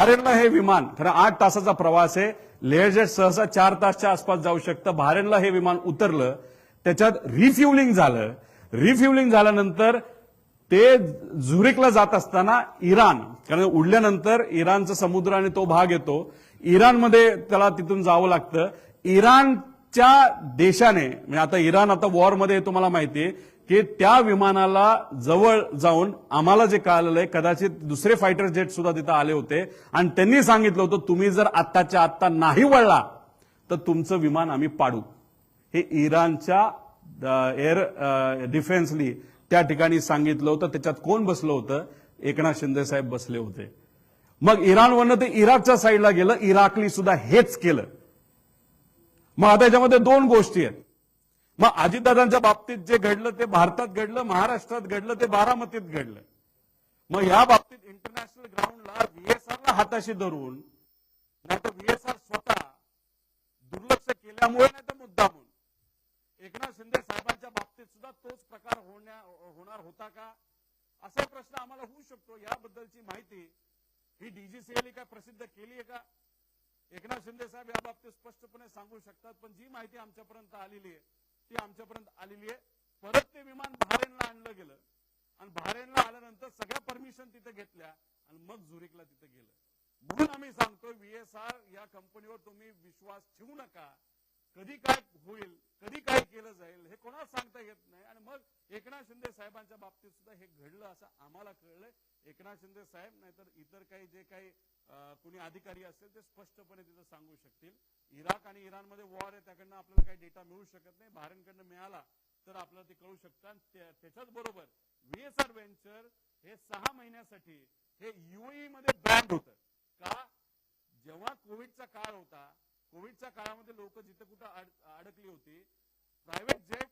बहारेनला हे विमान खरं 8 तासाचा प्रवास आहे. लेहजेट सहसा 4 तासच्या आसपास जाऊ शकतं. बहारेनला हे विमान उतरलं, त्याच्यात रिफ्युलिंग झालं. रिफ्युलिंग झाल्यानंतर ते झुरिकला जात असताना इराण, कारण उडल्यानंतर इराणचा समुद्र आणि तो भाग येतो, इराणमध्ये त्याला तिथून जावं लागतं. इराणच्या देशाने म्हणजे आता इराण आता वॉरमध्ये तुम्हाला माहितीये की त्या विमानाला जवळ जाऊन आम्हाला जे कळालेलं आहे कदाचित दुसरे फायटर जेट सुद्धा तिथं आले होते आणि त्यांनी सांगितलं होतं तुम्ही जर आत्ताच्या आत्ता नाही वळला तर तुमचं विमान आम्ही पाडू. हे इराणच्या एअर डिफेन्सनी त्या ठिकाणी सांगितलं होतं. त्याच्यात कोण बसलं होतं? एकनाथ शिंदे साहेब बसले होते. मग इराणवरनं ते इराकच्या साईडला गेलं, इराकनी सुद्धा हेच केलं. मग आता याच्यामध्ये दोन गोष्टी आहेत. मग अजितदादांच्या बाबतीत जे घडलं ते भारतात घडलं, महाराष्ट्रात घडलं, ते बारामतीत घडलं. मग या बाबतीत इंटरनॅशनल ग्राउंडला व्हीएसआरला हाताशी धरून, नाहीतर व्हीएसआर स्वतः दुर्लक्ष केल्यामुळे नाही तर मुद्दामून एकनाथ शिंदे साहेबांच्या बाबतीत सुद्धा तोच प्रकार होणार होता का, असा प्रश्न आम्हाला होऊ शकतो. याबद्दलची माहिती ही डीजीसीएने काय प्रसिद्ध केली आहे का? एकनाथ शिंदे साहेब या बाबतीत स्पष्टपणे सांगू शकतात. पण जी माहिती आमच्यापर्यंत आलेली आहे ती आमच्यापर्यंत आलेली आहे. परत ते विमान बहारेनला आणलं गेलं आणि बहारेनला आल्यानंतर सगळ्या परमिशन तिथे घेतल्या आणि मग झुरिकला तिथे गेलं. म्हणून आम्ही सांगतोय व्हीएसआर या कंपनीवर तुम्ही विश्वास ठेवू नका. कधी काय होईल, कधी काय केलं जाईल हे कोणाला सांगता येत नाही. आणि मग एकनाथ शिंदे साहेबांच्या बाबतीत सुद्धा हे घडलं असं आम्हाला कळलंय. एकनाथ शिंदे साहेब नाहीतर इतर काही जे काही कुणी अधिकारी असेल ते स्पष्टपणे तिथं सांगू शकतील. इराक आणि इराणमध्ये वॉर आहे, त्याकडनं आपल्याला काही डेटा मिळू शकत नाही. बहारेनकडनं मिळाला तर आपल्याला ते कळू शकतं. आणि त्याच्याच बरोबर व्हीएसआर व्हेंचर हे 6 महिन्यासाठी हे युएई मध्ये बॅन्ड होतं. का? जेव्हा कोविडचा काळ होता, कोविडच्या काळामध्ये लोक जिथे कुठं अडकली होती, प्रायव्हेट जेट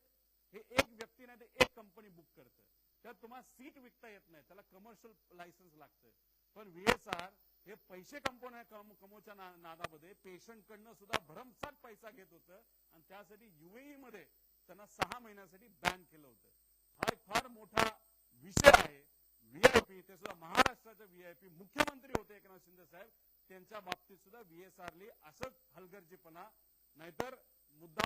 हे एक व्यक्ती नाही तर एक कंपनी बुक करतं. त्यात तुम्हाला सीट विकता येत नाही, त्याला कमर्शियल लायसन्स लागतं. पण व्हीएसआर हे पैसे कमवच्या नादामध्ये पेशंट कडनं सुद्धा भरमसाठ पैसा घेत होतं आणि त्यासाठी युएई मध्ये त्यांना 6 महिन्यासाठी बॅन केलं होतं. हा एक फार मोठा विषय आहे. व्हीआयपी, ते सुद्धा महाराष्ट्राचे व्हीआयपी मुख्यमंत्री होते एकनाथ शिंदे साहेब, त्यांच्या बाबतीत सुद्धा व्हीएसआरली असंच हलगर्जीपणा नाहीतर मुद्दा